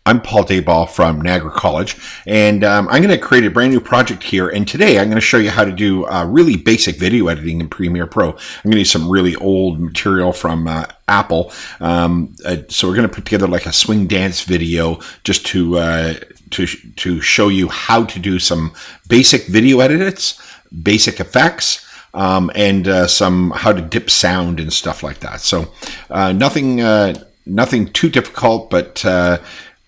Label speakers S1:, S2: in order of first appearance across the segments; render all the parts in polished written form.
S1: I'm Paul Dayball from Niagara College, and I'm going to create a brand new project here. And today I'm going to show you how to do really basic video editing in Premiere Pro. I'm going to use some really old material from Apple. So we're going to put together like a swing dance video just to show you how to do some basic video edits, basic effects, and some how to dip sound and stuff like that. So nothing too difficult, but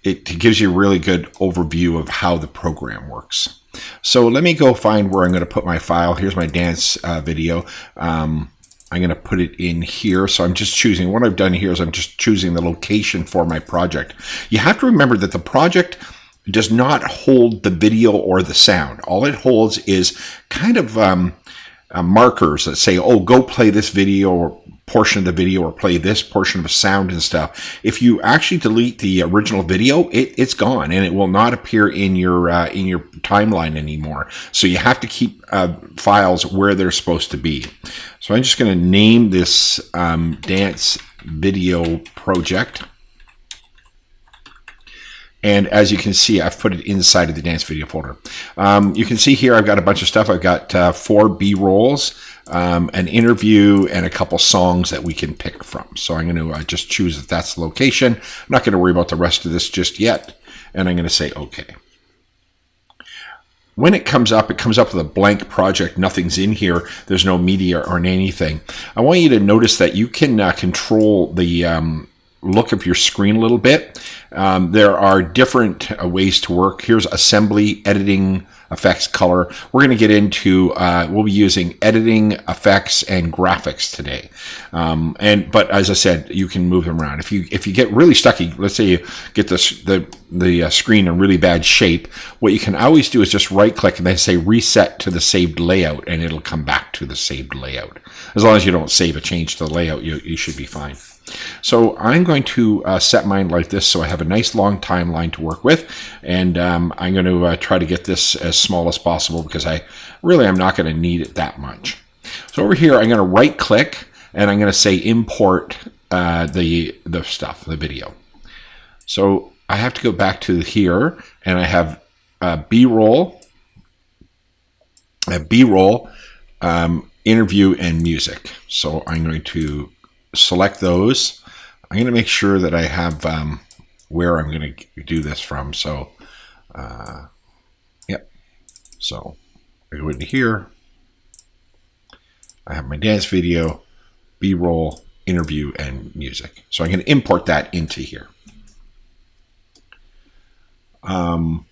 S1: it gives you a really good overview of how the program works. So let me go find where I'm going to put my file. Here's my dance video. I'm going to put it in here. So I'm just choosing, what I've done here is I'm just choosing the location for my project. You have to remember that the project does not hold the video or the sound. All it holds is kind of markers that say, oh, go play this video or portion of the video, or play this portion of a sound and stuff. If you actually delete the original video, it's gone and it will not appear in your timeline anymore. So you have to keep files where they're supposed to be. So I'm just going to name this dance video project. And as you can see, I've put it inside of the dance video folder. You can see here I've got a bunch of stuff. I've got 4 B-rolls, an interview, and a couple songs that we can pick from. So I'm going to just choose if that's the location. I'm not going to worry about the rest of this just yet. And I'm going to say OK. When it comes up with a blank project. Nothing's in here. There's no media or anything. I want you to notice that you can control the look of your screen a little bit. There are different ways to work. Here's assembly, editing, effects, color. We're going to get into, we'll be using editing, effects, and graphics today. But as I said, you can move them around. If you get really stucky, let's say you get the screen in really bad shape, what you can always do is just right click and then say reset to the saved layout, and it'll come back to the saved layout. As long as you don't save a change to the layout, you should be fine. So I'm going to set mine like this so I have a nice long timeline to work with, and I'm going to try to get this as small as possible because I'm not going to need it that much. So over here I'm going to right click and I'm going to say import the video. So I have to go back to here and I have B-roll, interview, and music. So I'm going to select those. I'm going to make sure that I have where I'm going to do this from. So, yep. So I go into here. I have my dance video, B-roll, interview, and music. So I'm going to import that into here. I'm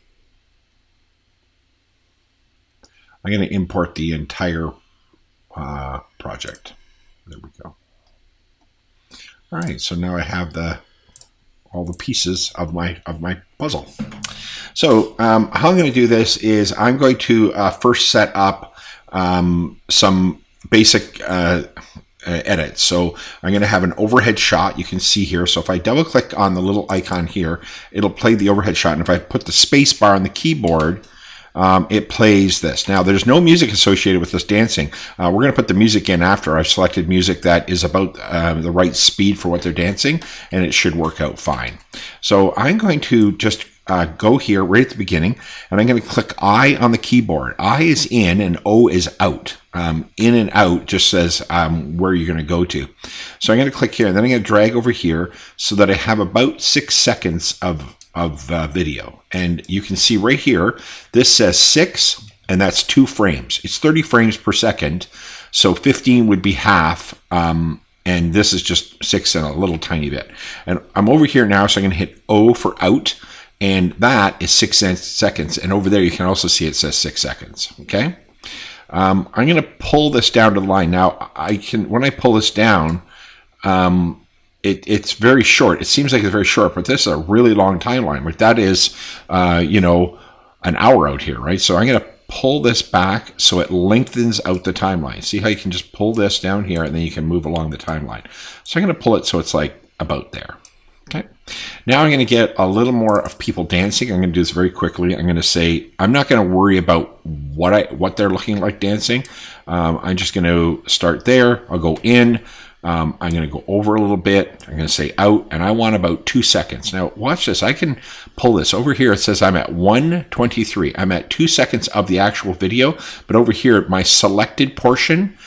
S1: going to import the entire project. There we go. All right, so now I have all the pieces of my puzzle. So how I'm going to do this is I'm going to first set up some basic edits. So I'm going to have an overhead shot. You can see here. So if I double click on the little icon here, it'll play the overhead shot. And if I put the space bar on the keyboard, it plays this. Now, there's no music associated with this dancing. We're going to put the music in after. I've selected music that is about the right speed for what they're dancing, and it should work out fine. So I'm going to just go here right at the beginning, and I'm going to click I on the keyboard. I is in and O is out. In and out just says where you're going to go to. So I'm going to click here, and then I'm going to drag over here so that I have about 6 seconds of video. And you can see right here, this says 6, and that's 2 frames. It's 30 frames per second, so 15 would be half, and this is just 6 and a little tiny bit. And I'm over here now, so I'm going to hit O for out, and that is 6 seconds. And over there, you can also see it says 6 seconds. Okay, I'm going to pull this down to the line. Now, when I pull this down, it's very short. It seems like it's very short, but this is a really long timeline. Like that is, an hour out here, right? So I'm going to pull this back so it lengthens out the timeline. See how you can just pull this down here and then you can move along the timeline. So I'm going to pull it so it's like about there. Okay. Now I'm going to get a little more of people dancing. I'm going to do this very quickly. I'm going to say, I'm not going to worry about what they're looking like dancing. I'm just going to start there. I'll go in, I'm going to go over a little bit. I'm going to say out, and I want about 2 seconds. Now, watch this. I can pull this. Over here, it says I'm at 1:23. I'm at 2 seconds of the actual video, but over here, my selected portion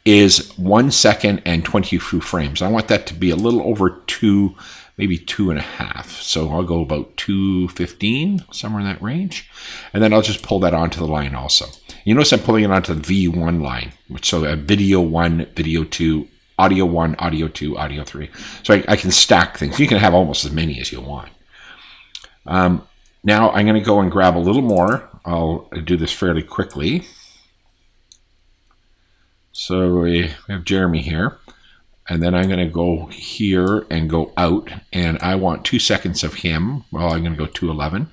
S1: is 1 second and 22 frames. I want that to be a little over 2, maybe 2.5. So I'll go about 2:15, somewhere in that range. And then I'll just pull that onto the line also. You notice I'm pulling it onto the V1 line, which so video 1, video 2, audio 1, audio 2, audio 3. So I can stack things. You can have almost as many as you want. Now I'm going to go and grab a little more. I'll do this fairly quickly. So we have Jeremy here. And then I'm going to go here and go out. And I want 2 seconds of him. Well, I'm going to go 2:11.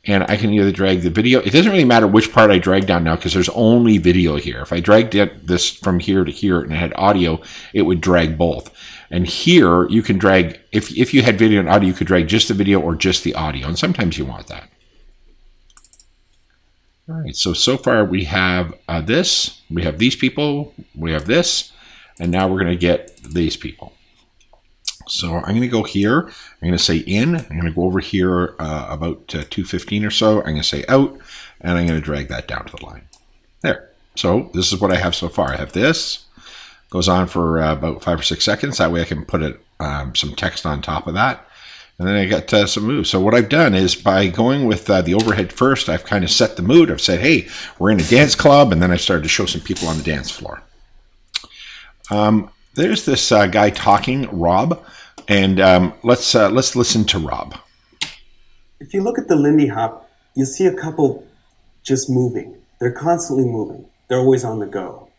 S1: And I can either drag the video. It doesn't really matter which part I drag down now because there's only video here. If I dragged this from here to here and it had audio, it would drag both. And here you can drag, if you had video and audio, you could drag just the video or just the audio. And sometimes you want that. All right, so far we have this. We have these people. We have this. And now we're going to get these people. So I'm going to go here. I'm going to say in. I'm going to go over here about 2:15 or so. I'm going to say out. And I'm going to drag that down to the line. There. So this is what I have so far. I have this. Goes on for about 5 or 6 seconds. That way I can put some text on top of that. And then I got some moves. So what I've done is by going with the overhead first, I've kind of set the mood. I've said, hey, we're in a dance club. And then I started to show some people on the dance floor. There's this guy talking, Rob, and let's listen to Rob.
S2: If you look at the Lindy Hop, you'll see a couple just moving. They're constantly moving. They're always on the go.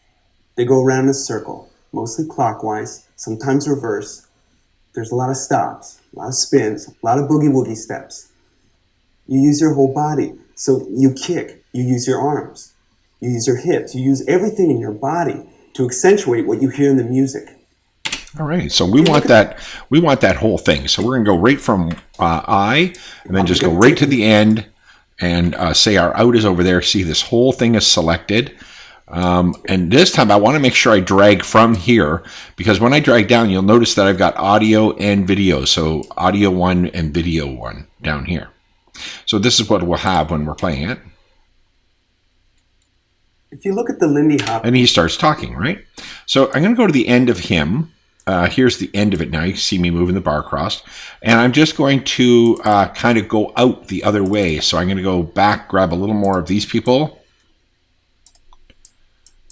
S2: They go around in a circle, mostly clockwise, sometimes reverse. There's a lot of stops, a lot of spins, a lot of boogie-woogie steps. You use your whole body. So you kick, you use your arms, you use your hips, you use everything in your body to accentuate what you hear in the music.
S1: All right, so we want that whole thing. So we're going to go right from I, and then just go right to the end, and say our out is over there. See, this whole thing is selected. And this time I want to make sure I drag from here, because when I drag down, you'll notice that I've got audio and video. So audio 1 and video 1 down here. So this is what we'll have when we're playing it.
S2: If you look at the Lindy Hop,
S1: and he starts talking, right? So I'm going to go to the end of him. Here's the end of it now. You can see me moving the bar across. And I'm just going to kind of go out the other way. So I'm going to go back, grab a little more of these people.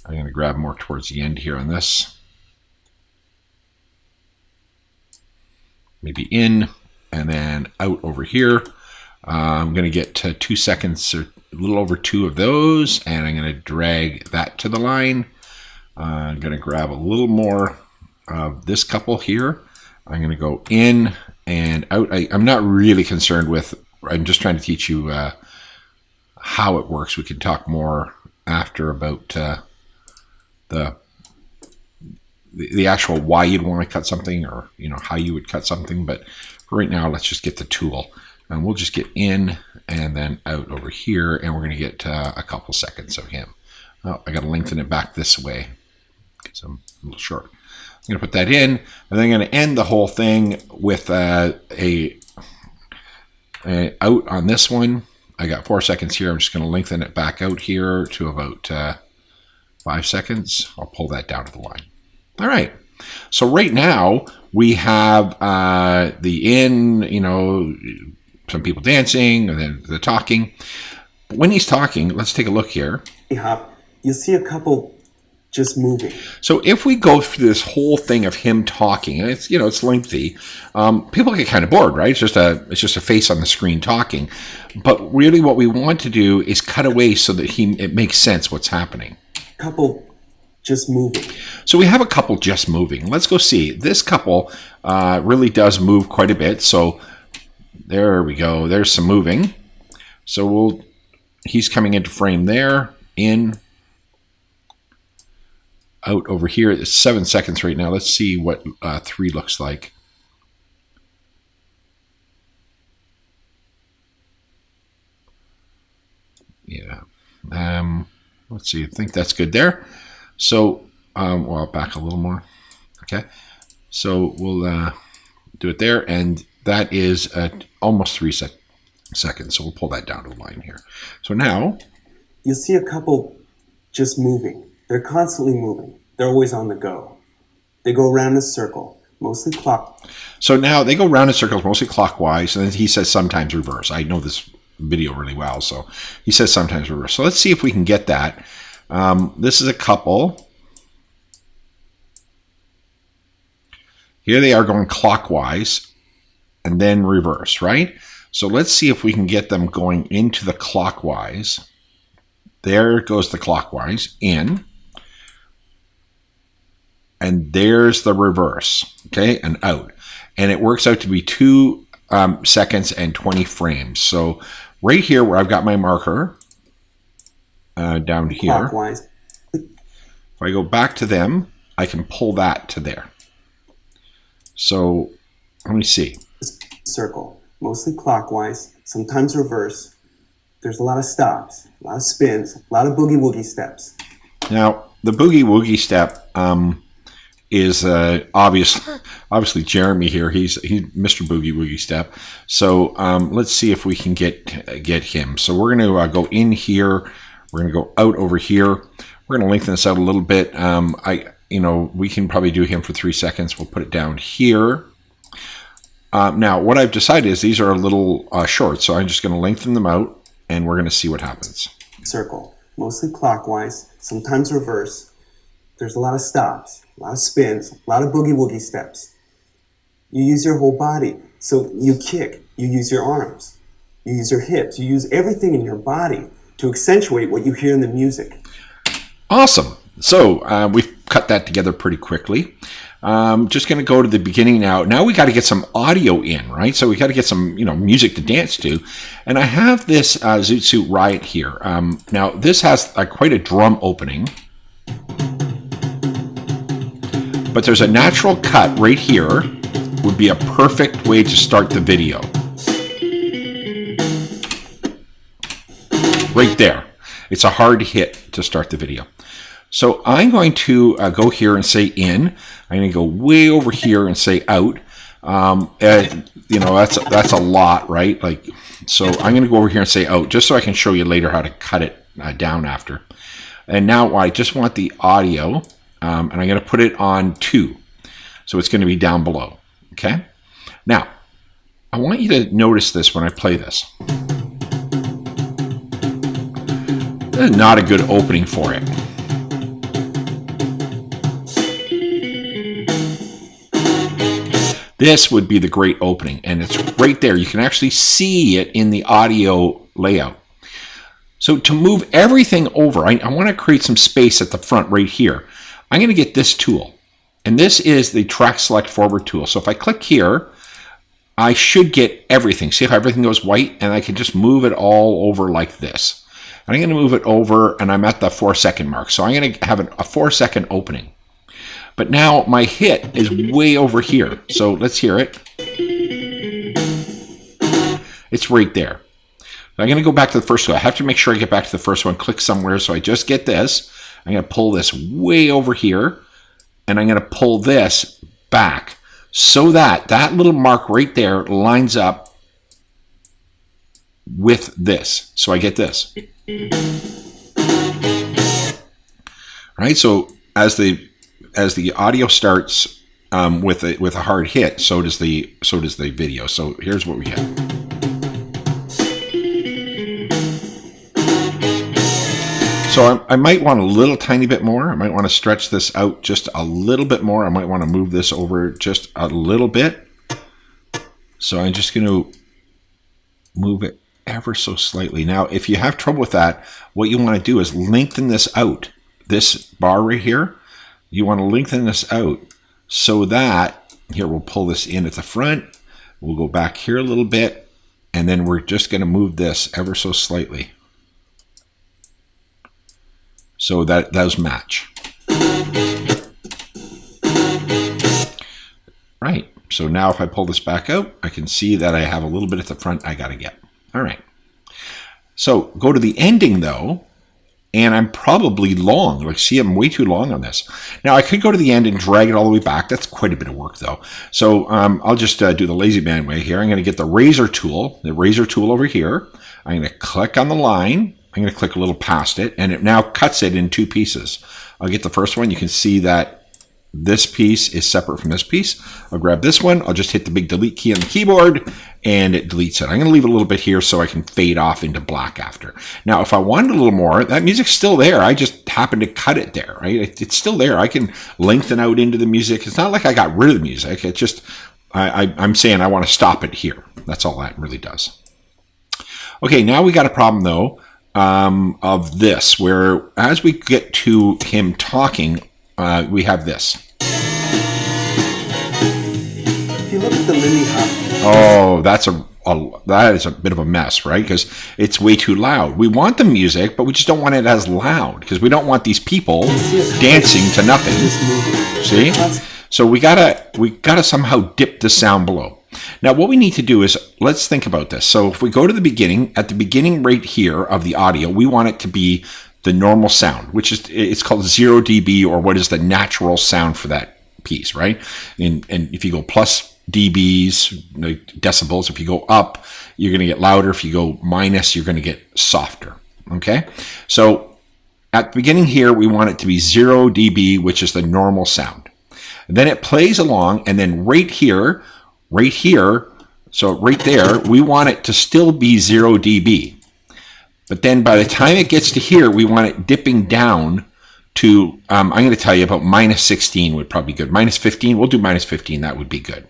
S1: I'm going to grab more towards the end here on this. Maybe in, and then out over here. I'm going to get to 2 seconds or a little over 2 of those, and I'm going to drag that to the line. I'm going to grab a little more of this couple here. I'm going to go in and out. I'm not really concerned with, I'm just trying to teach you how it works. We can talk more after about the actual why you'd want to cut something, or how you would cut something. But right now, let's just get the tool. And we'll just get in and then out over here, and we're going to get a couple seconds of him. Oh, I got to lengthen it back this way because I'm a little short. I'm going to put that in, and then I'm going to end the whole thing with a out on this one. I got 4 seconds here. I'm just going to lengthen it back out here to about 5 seconds. I'll pull that down to the line. All right. So right now we have the in, some people dancing, and then the talking. When he's talking, let's take a look here.
S2: You'll see a couple just moving.
S1: So if we go through this whole thing of him talking, and it's lengthy, people get kind of bored, right? It's just a face on the screen talking. But really, what we want to do is cut away so that it makes sense what's happening.
S2: Couple just moving.
S1: So we have a couple just moving. Let's go see. This couple really does move quite a bit. So there we go. There's some moving. So he's coming into frame there, in, out over here. It's 7 seconds right now. Let's see what 3 looks like. Yeah. Let's see. I think that's good there. So, well, back a little more. Okay, so we'll do it there, and that is at almost 3 seconds. So we'll pull that down to the line here. So now
S2: you'll see a couple just moving. They're constantly moving. They're always on the go. They go around in a circle, mostly clockwise.
S1: So now they go round in circles, mostly clockwise, and then he says sometimes reverse. I know this video really well, so he says sometimes reverse. So let's see if we can get that. This is a couple. Here they are going clockwise and then reverse, right? So let's see if we can get them going into the clockwise. There goes the clockwise, in. And there's the reverse, okay, and out. And it works out to be 2 seconds and 20 frames. So right here where I've got my marker down here,
S2: Clockwise.
S1: if I go back to them, I can pull that to there. So let me see.
S2: Circle, mostly clockwise, sometimes reverse. There's a lot of stops, a lot of spins, a lot of boogie woogie steps.
S1: Now, the boogie woogie step is obviously Jeremy here. He's Mr. Boogie Woogie Step. So let's see if we can get him. So we're going to go in here. We're going to go out over here. We're going to lengthen this out a little bit. We can probably do him for 3 seconds. We'll put it down here. Now, what I've decided is these are a little short, so I'm just going to lengthen them out, and we're going to see what happens.
S2: Circle, mostly clockwise, sometimes reverse. There's a lot of stops, a lot of spins, a lot of boogie woogie steps. You use your whole body. So you kick, you use your arms, you use your hips, you use everything in your body to accentuate what you hear in the music.
S1: Awesome. So we've cut that together pretty quickly. Just going to go to the beginning now. Now we got to get some audio in, right? So we got to get some, music to dance to. And I have this Zoot Suit Riot here. Now this has quite a drum opening. But there's a natural cut right here. Would be a perfect way to start the video. Right there. It's a hard hit to start the video. So I'm going to go here and say in. I'm going to go way over here and say out. That's a lot, right? So I'm going to go over here and say out, just so I can show you later how to cut it down after. And now I just want the audio. And I'm going to put it on 2. So it's going to be down below. Okay? Now, I want you to notice this when I play this. This is not a good opening for it. This would be the great opening. And it's right there. You can actually see it in the audio layout. So to move everything over, I want to create some space at the front right here. I'm going to get this tool, and this is the Track Select Forward tool. So if I click here, I should get everything. See how everything goes white, and I can just move it all over like this. And I'm going to move it over, and I'm at the 4-second mark. So I'm going to have a 4-second opening. But now my hit is way over here. So let's hear it. It's right there. I'm going to go back to the first one. I have to make sure I get back to the first one, click somewhere, so I just get this. I'm going to pull this way over here, and I'm going to pull this back so that that little mark right there lines up with this. So I get this. All right, so as the audio starts with a hard hit, so does the video. So here's what we have. So I might want a little tiny bit more. I might want to stretch this out just a little bit more. I might want to move this over just a little bit. So I'm just going to move it ever so slightly. Now, if you have trouble with that, what you want to do is lengthen this out. This bar right here, you want to lengthen this out so that, here, we'll pull this in at the front. We'll go back here a little bit, and then we're just going to move this ever so slightly. So that does match. Right. So now if I pull this back out, I can see that I have a little bit at the front I got to get. All right. So go to the ending though, and I'm probably long. Like, see, I'm way too long on this. Now, I could go to the end and drag it all the way back. That's quite a bit of work, though. So I'll just do the lazy man way here. I'm going to get the razor tool over here. I'm going to click on the line. I'm going to click a little past it, and it now cuts it in two pieces. I'll get the first one. You can see that this piece is separate from this piece. I'll grab this one. I'll just hit the big delete key on the keyboard, and it deletes it. I'm going to leave it a little bit here so I can fade off into black after. Now, if I wanted a little more, that music's still there. I just happen to cut it there, right? It's still there. I can lengthen out into the music. It's not like I got rid of the music. It's just I'm saying I want to stop it here. That's all that really does. Okay, now we got a problem, though, of this, where as we get to him talking, we have this.
S2: If you look at the Lindy Hop,
S1: oh, that is a bit of a mess, right? Because it's way too loud. We want the music, but we just don't want it as loud because we don't want these people dancing to nothing. See? So we gotta somehow dip the sound below. Now, what we need to do is, let's think about this. So if we go to the beginning, at the beginning right here of the audio, we want it to be the normal sound, which is, it's called 0 dB, or what is the natural sound for that piece, right? And if you go plus dBs, like decibels, if you go up, you're going to get louder. If you go minus, you're going to get softer, okay? So at the beginning here, we want it to be 0 dB, which is the normal sound. And then it plays along, and then right here, so right there, we want it to still be 0 dB. But then by the time it gets to here, we want it dipping down to, I'm going to tell you about minus 16 would probably be good. Minus 15, we'll do minus 15, that would be good.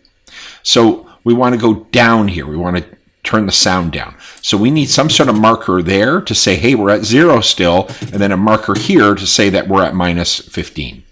S1: So we want to go down here. We want to turn the sound down. So we need some sort of marker there to say, hey, we're at 0 still, and then a marker here to say that we're at minus 15.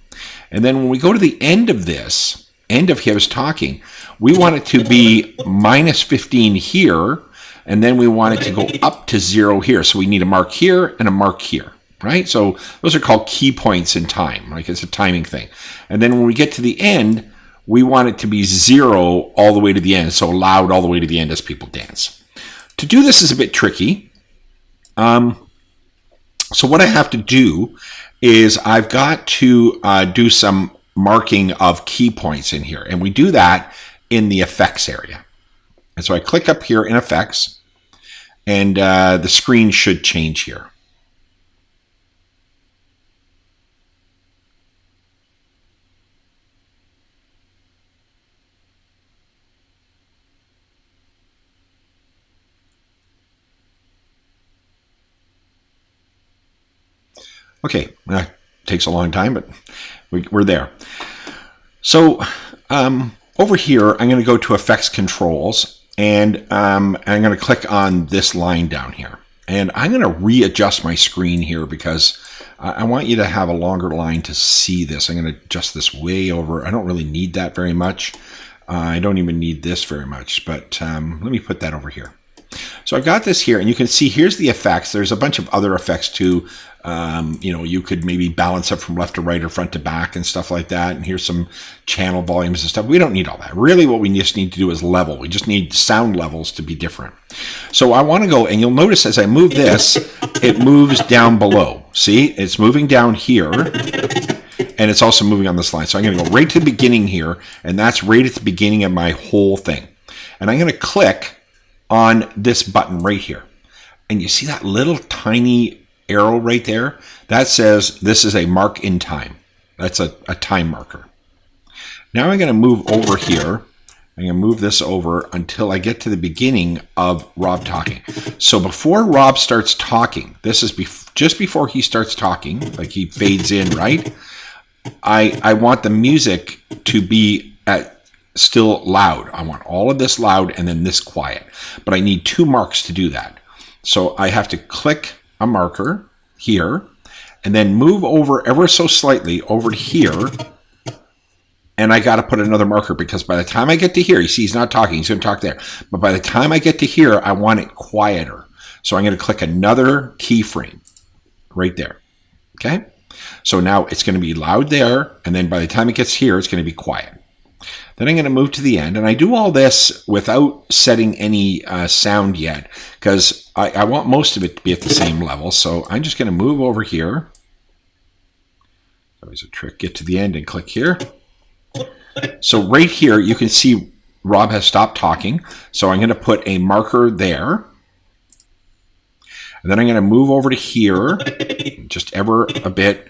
S1: And then when we go to the end of this, end of his talking, we want it to be minus 15 here, and then we want it to go up to 0 here. So we need a mark here and a mark here, right? So those are called key points in time. Like, it's a timing thing. And then when we get to the end, we want it to be 0 all the way to the end. So loud all the way to the end as people dance. To do this is a bit tricky. So what I have to do is I've got to do some marking of key points in here. And we do that in the effects area. And so I click up here in effects, and the screen should change here. Okay, that takes a long time, but we're there. So over here, I'm going to go to Effects Controls, and I'm going to click on this line down here. And I'm going to readjust my screen here because I want you to have a longer line to see this. I'm going to adjust this way over. I don't really need that very much. I don't even need this very much, but let me put that over here. So I've got this here, and you can see here's the effects. There's a bunch of other effects too. You could maybe balance up from left to right or front to back and stuff like that. And here's some channel volumes and stuff. We don't need all that. Really what we just need to do is level. We just need sound levels to be different. So I want to go, and you'll notice as I move this, it moves down below. See, it's moving down here, and it's also moving on this line. So I'm going to go right to the beginning here, and that's right at the beginning of my whole thing. And I'm going to click on this button right here. And you see that little tiny arrow right there? That says this is a mark in time. That's a time marker. Now I'm going to move over here. I'm going to move this over until I get to the beginning of Rob talking. So before Rob starts talking, this is just before he starts talking, like he fades in, right? I want the music to be at still loud. I want all of this loud and then this quiet. But I need 2 marks to do that. So I have to click a marker here and then move over ever so slightly over to here. And I got to put another marker because by the time I get to here, you see he's not talking, he's going to talk there. But by the time I get to here, I want it quieter. So I'm going to click another keyframe right there. Okay? So now it's going to be loud there. And then by the time it gets here, it's going to be quiet. Then I'm going to move to the end. And I do all this without setting any sound yet, because I want most of it to be at the same level. So I'm just going to move over here. Always a trick. Get to the end and click here. So right here, you can see Rob has stopped talking. So I'm going to put a marker there. And then I'm going to move over to here, just ever a bit.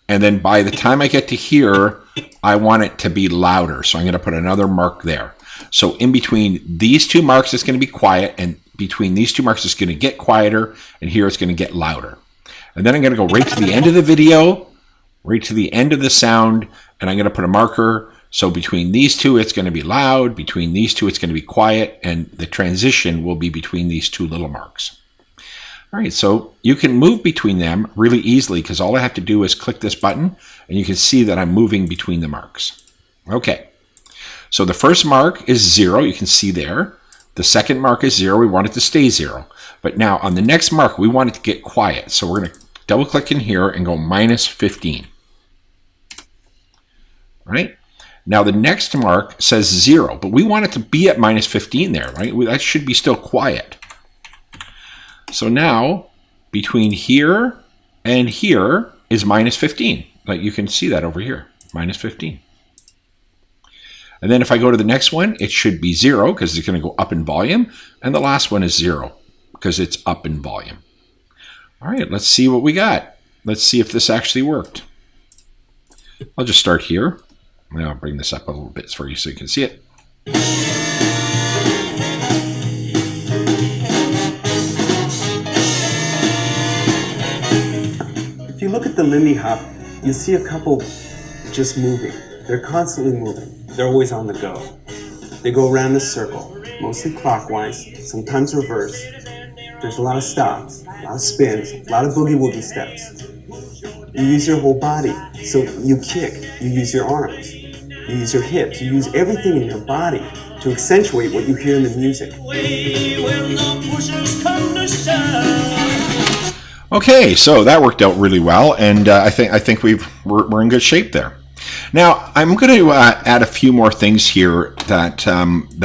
S1: And then by the time I get to here, I want it to be louder. So I'm going to put another mark there. So in between these two marks, it's going to be quiet. And between these two marks, it's going to get quieter. And here, it's going to get louder. And then I'm going to go right to the end of the video, right to the end of the sound. And I'm going to put a marker. So between these two, it's going to be loud. Between these two, it's going to be quiet. And the transition will be between these two little marks. All right, so you can move between them really easily because all I have to do is click this button and you can see that I'm moving between the marks. Okay, so the first mark is 0, you can see there. The second mark is 0, we want it to stay 0. But now on the next mark, we want it to get quiet. So we're going to double click in here and go -15. All right, now the next mark says 0, but we want it to be at -15 there, right? That should be still quiet. So now, between here and here is -15. Like you can see that over here, -15. And then if I go to the next one, it should be 0 because it's going to go up in volume. And the last one is 0 because it's up in volume. All right, let's see what we got. Let's see if this actually worked. I'll just start here. Now I'll bring this up a little bit for you so you can see it.
S2: If you look at the Lindy Hop, you see a couple just moving. They're constantly moving. They're always on the go. They go around a circle, mostly clockwise, sometimes reverse. There's a lot of stops, a lot of spins, a lot of boogie-woogie steps. You use your whole body. So you kick, you use your arms, you use your hips, you use everything in your body to accentuate what you hear in the music.
S1: Okay, so that worked out really well, and I think we're in good shape there. Now I'm going to add a few more things here that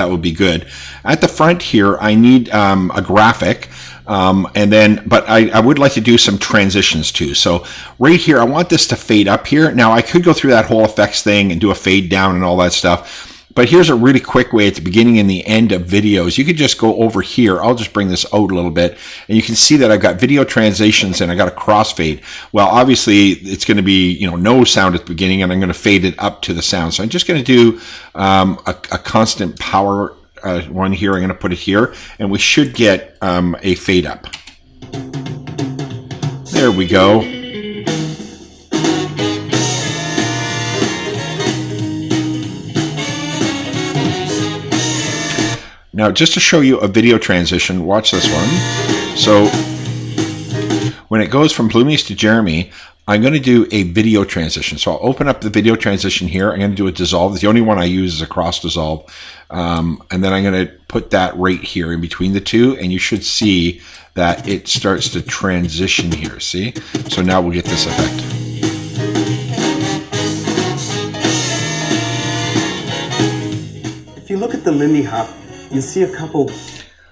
S1: will be good. At the front here, I need a graphic, but I would like to do some transitions too. So right here, I want this to fade up here. Now I could go through that whole effects thing and do a fade down and all that stuff. But here's a really quick way at the beginning and the end of videos. You could just go over here. I'll just bring this out a little bit. And you can see that I've got video transitions and I got a crossfade. Well, obviously, it's going to be no sound at the beginning, and I'm going to fade it up to the sound. So I'm just going to do a constant power one here. I'm going to put it here. And we should get a fade up. There we go. Now, just to show you a video transition, watch this one. So when it goes from Bloomies to Jeremy, I'm going to do a video transition. So I'll open up the video transition here. I'm going to do a dissolve. The only one I use is a cross dissolve. And then I'm going to put that right here in between the two. And you should see that it starts to transition here. See? So now we'll get this effect.
S2: If you look at the Lindy Hop, you see a couple.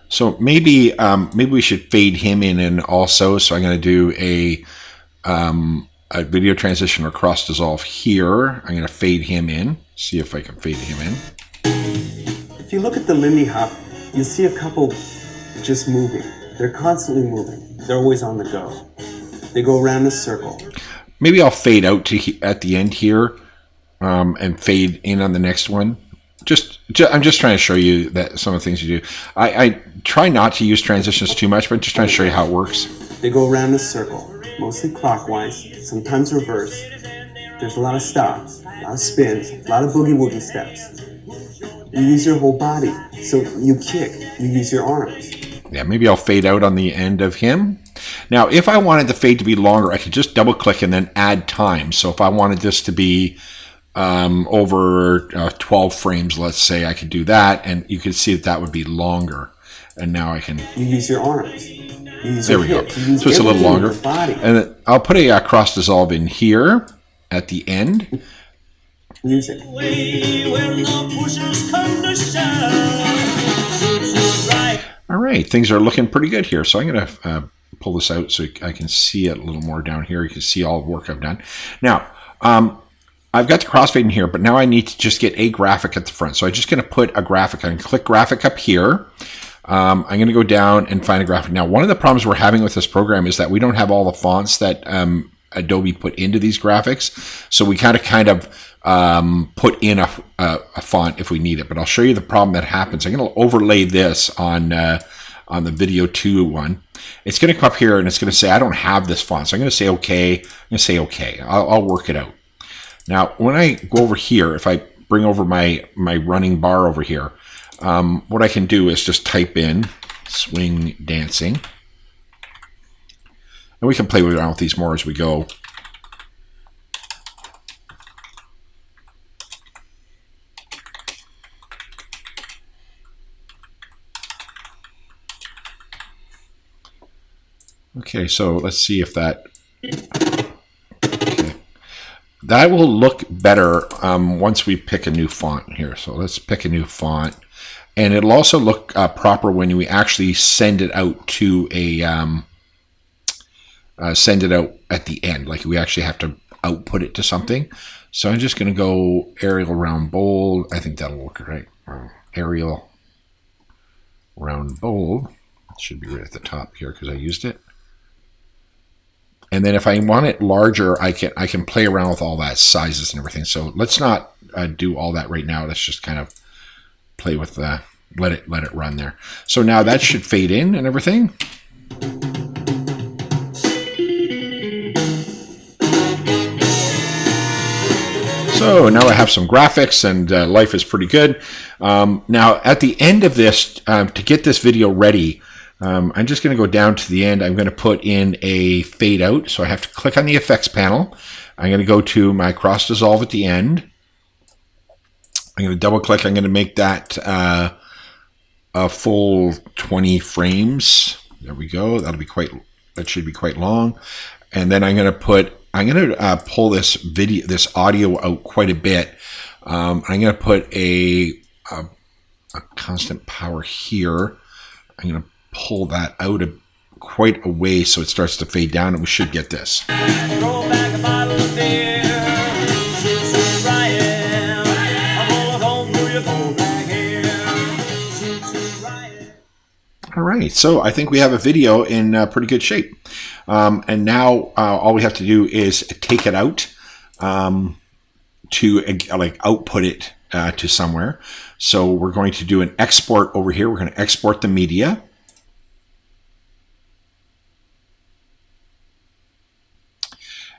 S1: So maybe we should fade him in also. So I'm going to do a video transition or cross dissolve here. I'm going to fade him in. See if I can fade him in.
S2: If you look at the Lindy Hop, you see a couple just moving. They're constantly moving. They're always on the go. They go around a circle.
S1: Maybe I'll fade out to at the end here and fade in on the next one. I'm just trying to show you that some of the things you do. I try not to use transitions too much, but I'm just trying to show you how it works.
S2: They go around a circle, mostly clockwise, sometimes reverse. There's a lot of stops, a lot of spins, a lot of boogie-woogie steps. You use your whole body. So you kick, you use your arms.
S1: Yeah, maybe I'll fade out on the end of him. Now, if I wanted the fade to be longer, I could just double click and then add time. So if I wanted this to be over 12 frames, let's say, I could do that, and you can see that would be longer. And now I can.
S2: You use your arms. You use
S1: there
S2: your
S1: we
S2: hips.
S1: go. So it's a little longer. And then I'll put a cross dissolve in here at the end,
S2: music.
S1: All right, things are looking pretty good here. So I'm going to pull this out so I can see it a little more down here. You can see all the work I've done. Now, I've got the crossfade in here, but now I need to just get a graphic at the front. So I'm just going to put a graphic. I can click graphic up here. I'm going to go down and find a graphic. Now, one of the problems we're having with this program is that we don't have all the fonts that Adobe put into these graphics. So we kind of put in a font if we need it. But I'll show you the problem that happens. I'm going to overlay this on the video 2 one. It's going to come up here and it's going to say, I don't have this font. So I'm going to say, okay. I'm going to say, okay. I'll work it out. Now, when I go over here, if I bring over my running bar over here, what I can do is just type in swing dancing. And we can play around with these more as we go. Okay, so let's see if that... Okay. That will look better once we pick a new font here. So let's pick a new font. And it'll also look proper when we actually send it out to a... send it out at the end. Like we actually have to output it to something. So I'm just going to go Arial round bold. I think that'll look right. Arial round bold. It should be right at the top here because I used it. And then if I want it larger, I can play around with all that sizes and everything. So let's not do all that right now. Let's just kind of play with let it run there. So now that should fade in and everything. So now I have some graphics and life is pretty good. Now at the end of this, to get this video ready, I'm just going to go down to the end. I'm going to put in a fade out. So I have to click on the effects panel. I'm going to go to my cross dissolve at the end. I'm going to double click. I'm going to make that a full 20 frames. There we go. That should be quite long. And then I'm going to pull this audio out quite a bit. I'm going to put a constant power here. I'm going to pull that out quite a way so it starts to fade down, and we should get this. All right, so I think we have a video in pretty good shape. And now all we have to do is take it out to output it to somewhere. So we're going to do an export over here. We're going to export the media.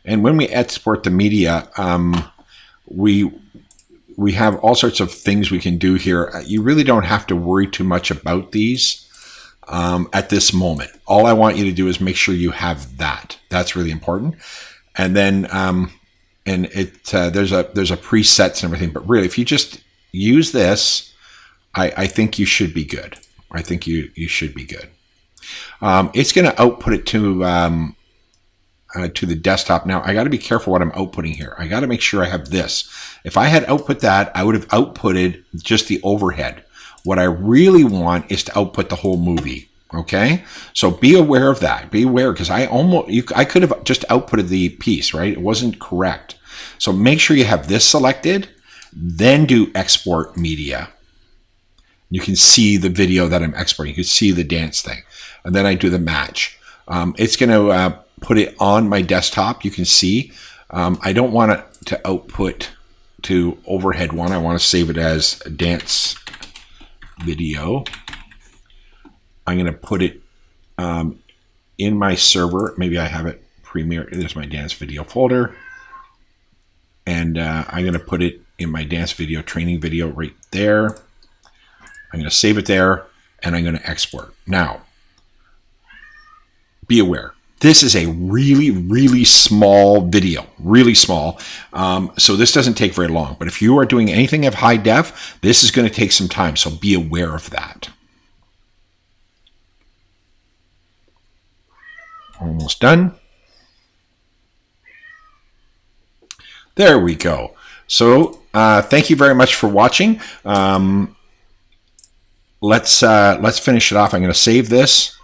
S1: And when we export the media, we have all sorts of things we can do here. You really don't have to worry too much about these at this moment. All I want you to do is make sure you have that. That's really important. And then there's a presets and everything. But really, if you just use this, I think you should be good. I think you should be good. It's going to output it to the desktop. Now, I got to be careful what I'm outputting here. I got to make sure I have this. If I had output that, I would have outputted just the overhead. What I really want is to output the whole movie. Okay, so be aware of that. Be aware, because I could have just outputted the piece, right? It wasn't correct. So make sure you have this selected, then do export media. You can see the video that I'm exporting. You can see the dance thing, and then I do the match. It's going to put it on my desktop. You can see. I don't want it to output to overhead one. I want to save it as a dance video. I'm going to put it in my server. Maybe I have it Premiere. There's my dance video folder. And I'm going to put it in my dance video training video right there. I'm going to save it there, and I'm going to export. Now, be aware. This is a really, really small video, really small. So this doesn't take very long. But if you are doing anything of high def, this is going to take some time. So be aware of that. Almost done. There we go. So thank you very much for watching. Let's finish it off. I'm going to save this,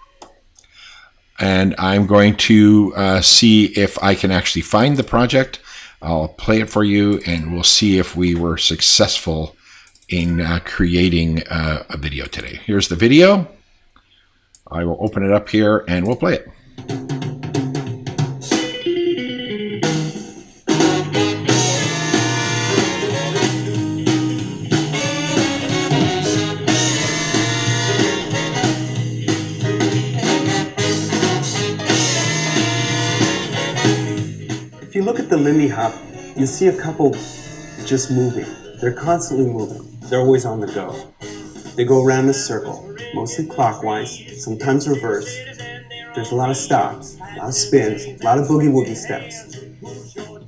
S1: and I'm going to see if I can actually find the project. I'll play it for you, and we'll see if we were successful in creating a video today. Here's the video. I will open it up here, and we'll play it.
S2: If you look at the Lindy Hop, you'll see a couple just moving. They're constantly moving. They're always on the go. They go around in a circle, mostly clockwise, sometimes reverse. There's a lot of stops, a lot of spins, a lot of boogie-woogie steps.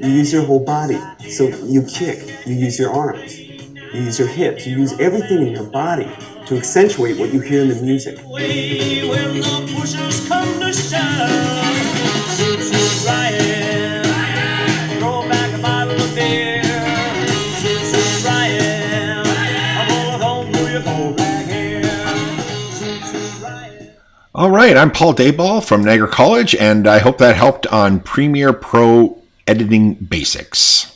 S2: You use your whole body. So you kick, you use your arms, you use your hips, you use everything in your body to accentuate what you hear in the music.
S3: When the pushers come to shove, Ryan, throw back a bottle of beer. Ryan, I'm gonna comb through your cold black hair.
S1: All right, I'm Paul Dayball from Niagara College, and I hope that helped on Premiere Pro editing basics.